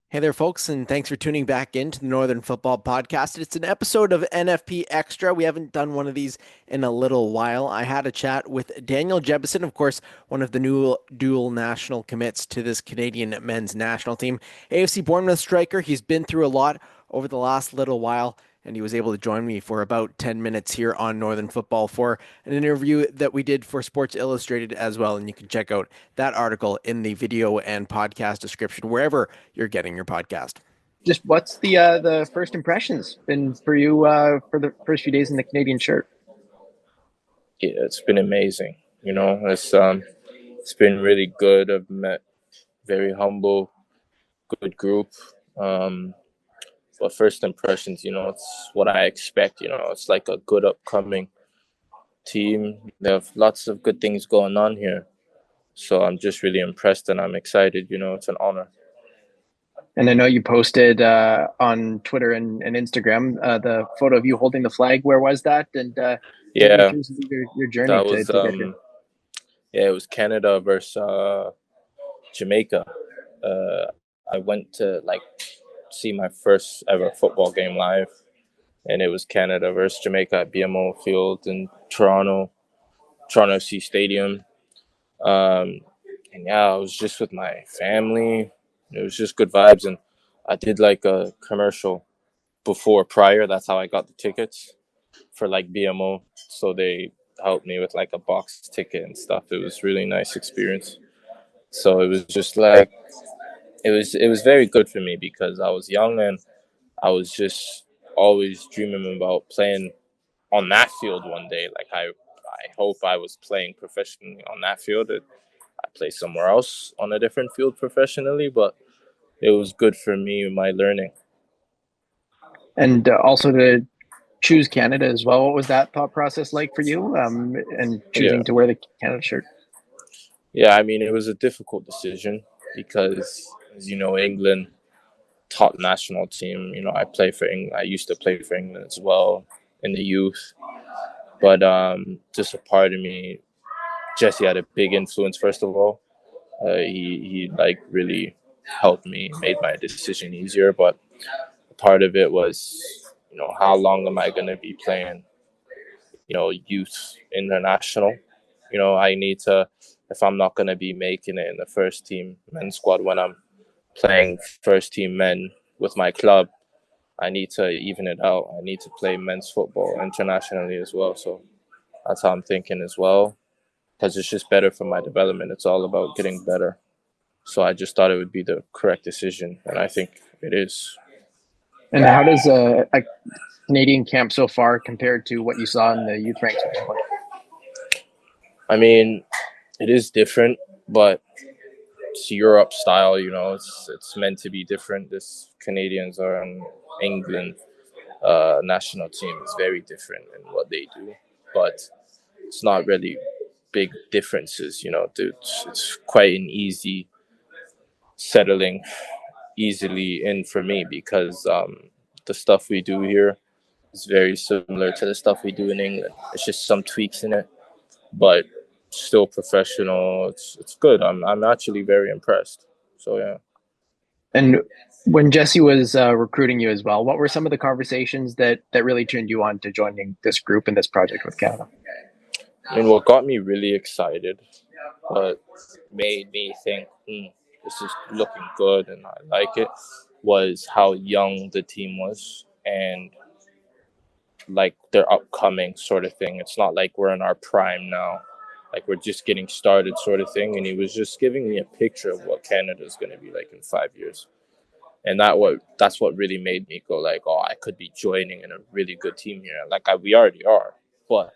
Hey there, folks, and thanks for tuning back into the Northern Football Podcast. It's an episode of NFP Extra. We haven't done one of these in a little while. I had a chat with Daniel Jebbison, of course, one of the new dual national commits to this Canadian men's national team. AFC Bournemouth striker. He's been through a lot over the last little while, and he was able to join me for about 10 minutes here on Northern Football for an interview that we did for Sports Illustrated as well. And you can check out that article in the video and podcast description, wherever you're getting your podcast. Just what's the first impressions been for you for the first few days in the Canadian shirt? Yeah, it's been amazing. It's been really good. I've met very humble, good group. Um, but first impressions, it's what I expect. It's like a good upcoming team. They have lots of good things going on here. So I'm just really impressed and I'm excited. It's an honor. And I know you posted on Twitter and Instagram the photo of you holding the flag. Where was that? And take me Yeah, through some of your journey that to, was to get here. yeah, it was Canada versus Jamaica. I went to see my first ever football game live, and it was Canada versus Jamaica at BMO Field in Toronto FC Stadium. And yeah, I was just with my family. It was just good vibes, and I did like a commercial prior. That's how I got the tickets for like BMO. So they helped me with like a box ticket and stuff. It was really nice experience. So it was just like it was very good for me because I was young and I was just always dreaming about playing on that field one day. Like I hope I was playing professionally on that field. I play somewhere else on a different field professionally, but it was good for me, my learning. And also to choose Canada as well. What was that thought process like for you? And Yeah. choosing to wear the Canada shirt. Yeah, I mean, it was a difficult decision because, as you know, England, top national team. I play for England. I used to play for England as well in the youth. But just a part of me, Jesse had a big influence. First of all, he like really helped me, made my decision easier. But part of it was, how long am I going to be playing? Youth international. I need to, if I'm not going to be making it in the first team men's squad when I'm playing first team men with my club, I need to even it out. I need to play men's football internationally as well. So that's how I'm thinking as well, because it's just better for my development. It's all about getting better. So I just thought it would be the correct decision, and I think it is. And how does a Canadian camp so far compared to what you saw in the youth ranks? I mean, it is different, but it's Europe style. It's meant to be different. This Canadians are in England national team is very different in what they do, but it's not really big differences. It's quite an easy settling easily in for me because the stuff we do here is very similar to the stuff we do in England. It's just some tweaks in it, but still professional. It's good. I'm actually very impressed. So yeah. And when Jesse was recruiting you as well, what were some of the conversations that really turned you on to joining this group and this project with Canada? I mean, what got me really excited, what made me think, this is looking good and I like it, was how young the team was and like their upcoming sort of thing. It's not like we're in our prime now, like we're just getting started sort of thing. And he was just giving me a picture of what Canada is going to be like in 5 years. And that's what really made me go like, oh, I could be joining in a really good team here. We already are, but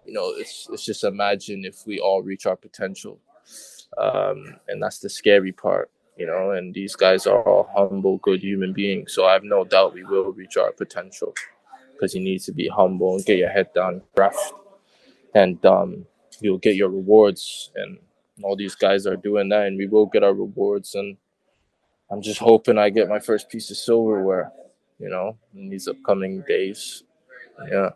it's just imagine if we all reach our potential, and that's the scary part. And these guys are all humble, good human beings. So I have no doubt we will reach our potential because you need to be humble and get your head down, craft, and you'll get your rewards. And all these guys are doing that, and we will get our rewards. And I'm just hoping I get my first piece of silverware, in these upcoming days. Yeah.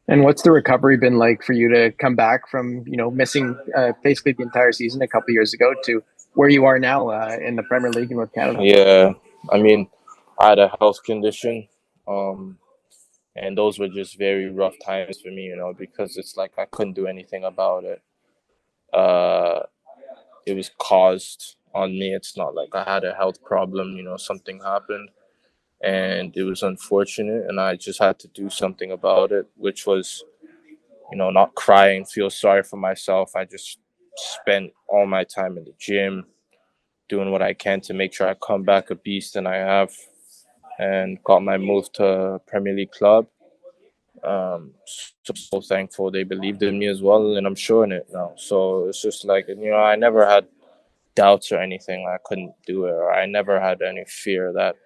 And what's the recovery been like for you to come back from missing basically the entire season a couple of years ago to where you are now in the Premier League and with Canada. Yeah, I mean, I had a health condition, and those were just very rough times for me, because it's like I couldn't do anything about it. Uh, it was caused on me. It's not like I had a health problem, something happened, and it was unfortunate, and I just had to do something about it, which was, not crying, feel sorry for myself. I just spent all my time in the gym, doing what I can to make sure I come back a beast, and I have, and got my move to Premier League club. So thankful they believed in me as well, and I'm showing it now. So it's just like, I never had doubts or anything. I couldn't do it, or I never had any fear that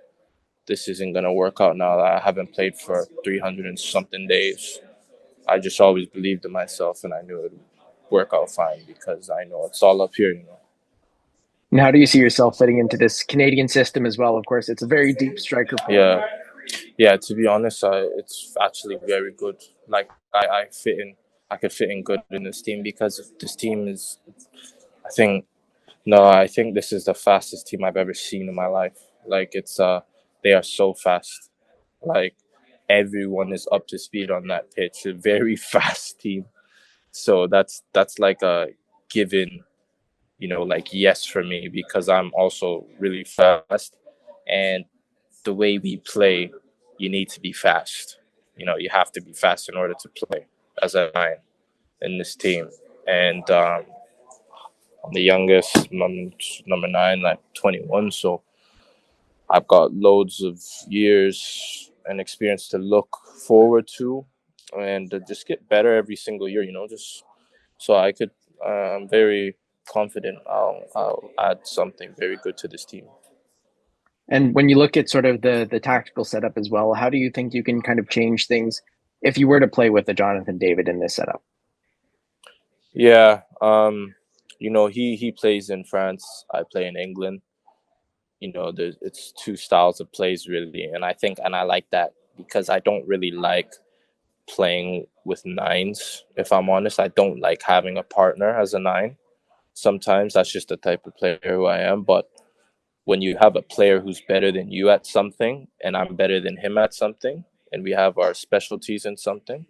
this isn't gonna work out now that I haven't played for 300 and something days. I just always believed in myself, and I knew it would work out fine because I know it's all up here. And how do you see yourself fitting into this Canadian system as well? Of course, it's a very deep striker pool. Yeah. To be honest, it's actually very good. Like I fit in. I could fit in good in this team because this team is. I think no. I think this is the fastest team I've ever seen in my life. Like they are so fast. Like everyone is up to speed on that pitch. A very fast team. So that's like a given, like yes for me because I'm also really fast, and the way we play, you need to be fast. You have to be fast in order to play as a nine in this team. And I'm the youngest, number nine, like 21. So I've got loads of years and experience to look forward to, and just get better every single year. Just so I could. I'm very confident. I'll add something very good to this team. And when you look at sort of the tactical setup as well, how do you think you can kind of change things if you were to play with a Jonathan David in this setup? Yeah, he plays in France. I play in England. It's two styles of plays really, and I like that because I don't really like playing with nines. If I'm honest, I don't like having a partner as a nine. Sometimes that's just the type of player who I am. But when you have a player who's better than you at something, and I'm better than him at something, and we have our specialties in something,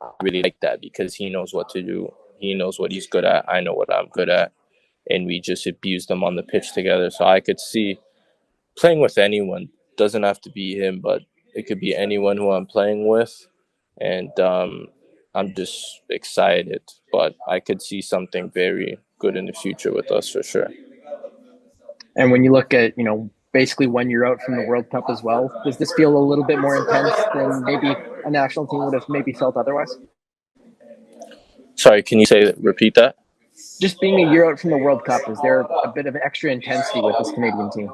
I really like that because he knows what to do. He knows what he's good at. I know what I'm good at, and we just abuse them on the pitch together. So I could see playing with anyone. Doesn't have to be him, but it could be anyone who I'm playing with, and I'm just excited. But I could see something very good in the future with us for sure. And when you look at, basically when you're out from the World Cup as well, does this feel a little bit more intense than maybe a national team would have maybe felt otherwise? Sorry, can you repeat that? Just being a year out from the World Cup, is there a bit of extra intensity with this Canadian team?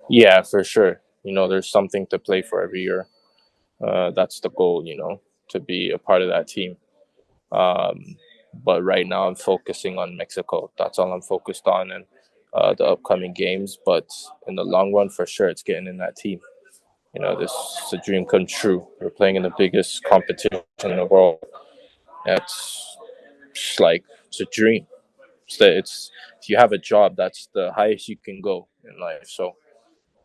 Yeah, for sure. There's something to play for every year. That's the goal, to be a part of that team. But right now I'm focusing on Mexico. That's all I'm focused on, and the upcoming games. But in the long run, for sure, it's getting in that team. This is a dream come true. We're playing in the biggest competition in the world. It's just like it's a dream. It's if you have a job, that's the highest you can go in life. So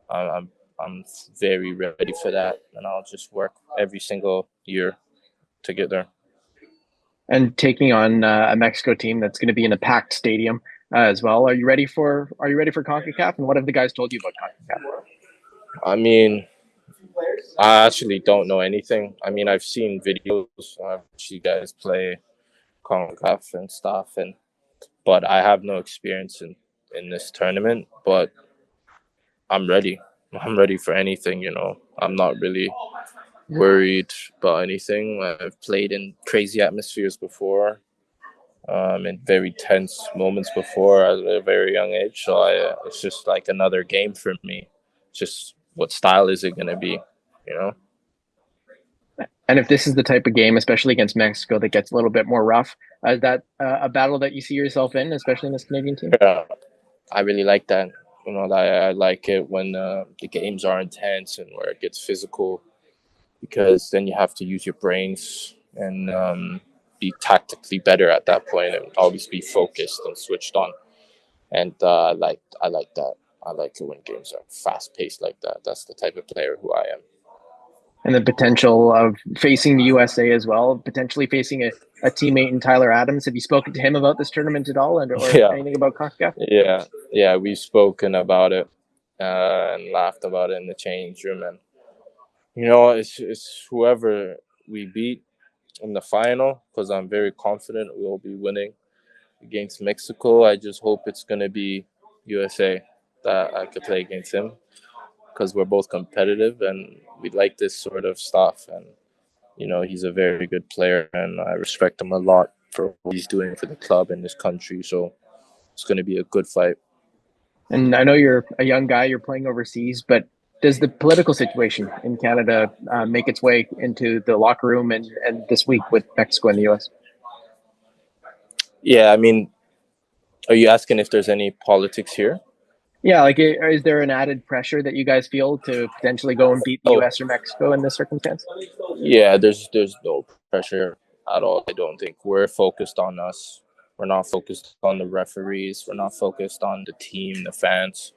I'm I'm very ready for that, and I'll just work every single year to get there. And taking on a Mexico team that's going to be in a packed stadium as well. Are you ready for Concacaf? And what have the guys told you about Concacaf? I mean, I actually don't know anything. I mean, I've seen videos. I've watched you guys play Concacaf and stuff, but I have no experience in this tournament. But I'm ready. I'm ready for anything. I'm not really worried about anything. I've played in crazy atmospheres before, in very tense moments before at a very young age. So it's just like another game for me. Just what style is it going to be? You know? And if this is the type of game, especially against Mexico, that gets a little bit more rough, is that a battle that you see yourself in, especially in this Canadian team? Yeah, I really like that. I like it when the games are intense and where it gets physical, because then you have to use your brains and be tactically better at that point and always be focused and switched on. And I like that. I like it when games are fast paced like that. That's the type of player who I am. And the potential of facing the USA as well, potentially facing a teammate in Tyler Adams. Have you spoken to him about this tournament at all, and or Yeah, anything about Concacaf? yeah. We've spoken about it and laughed about it in the change room, and it's whoever we beat in the final, because I'm very confident we'll be winning against Mexico. I just hope it's gonna be USA that I could play against him, because we're both competitive and we like this sort of stuff. And he's a very good player, and I respect him a lot for what he's doing for the club and this country. So it's going to be a good fight. And I know you're a young guy, you're playing overseas, but does the political situation in Canada make its way into the locker room and this week with Mexico and the US? Yeah, I mean, are you asking if there's any politics here? Yeah, like is there an added pressure that you guys feel to potentially go and beat the Oh, US or Mexico in this circumstance? yeah, there's no pressure at all. I don't think we're focused on us. We're not focused on the referees. We're not focused on the team, the fans.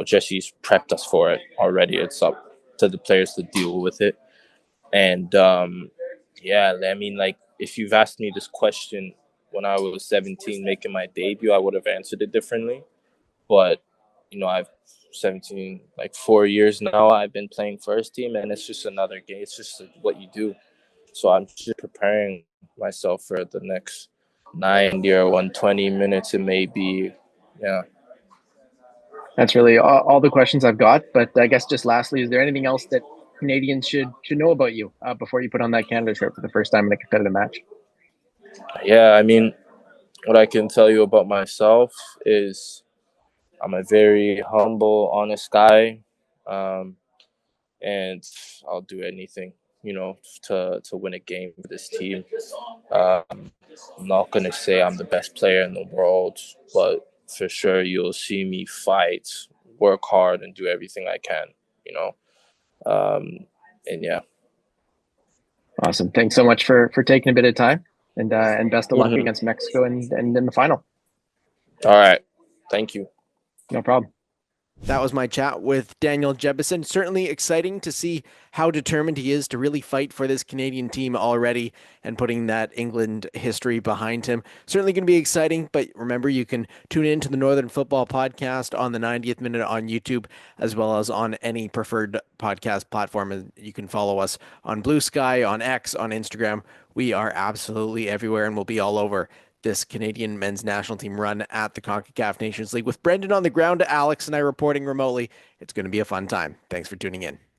Jesse's prepped us for it already. It's up to the players to deal with it. And yeah, I mean, like, if you've asked me this question when I was 17 making my debut, I would have answered it differently. But I've 17, like 4 years now. I've been playing first team, and it's just another game. It's just what you do. So I'm just preparing myself for the next 90 or 120 minutes. It may be, yeah. That's really all the questions I've got. But I guess just lastly, is there anything else that Canadians should know about you before you put on that Canada shirt for the first time in a competitive match? Yeah, I mean, what I can tell you about myself is I'm a very humble, honest guy, um, and I'll do anything, to win a game for this team. I'm not gonna say I'm the best player in the world, but for sure you'll see me fight, work hard, and do everything I can. You know, and yeah. Awesome. Thanks so much for taking a bit of time, and best of luck Mhm. against Mexico and in the final. All right, thank you. No problem. That was my chat with Daniel Jebbison. Certainly exciting to see how determined he is to really fight for this Canadian team already and putting that England history behind him. Certainly going to be exciting, but remember, you can tune in to the Northern Football Podcast on the 90th Minute on YouTube, as well as on any preferred podcast platform. And you can follow us on Blue Sky, on X, on Instagram. We are absolutely everywhere, and we'll be all over this Canadian men's national team run at the Concacaf Nations League. With Brendan on the ground, Alex and I reporting remotely, it's going to be a fun time. Thanks for tuning in.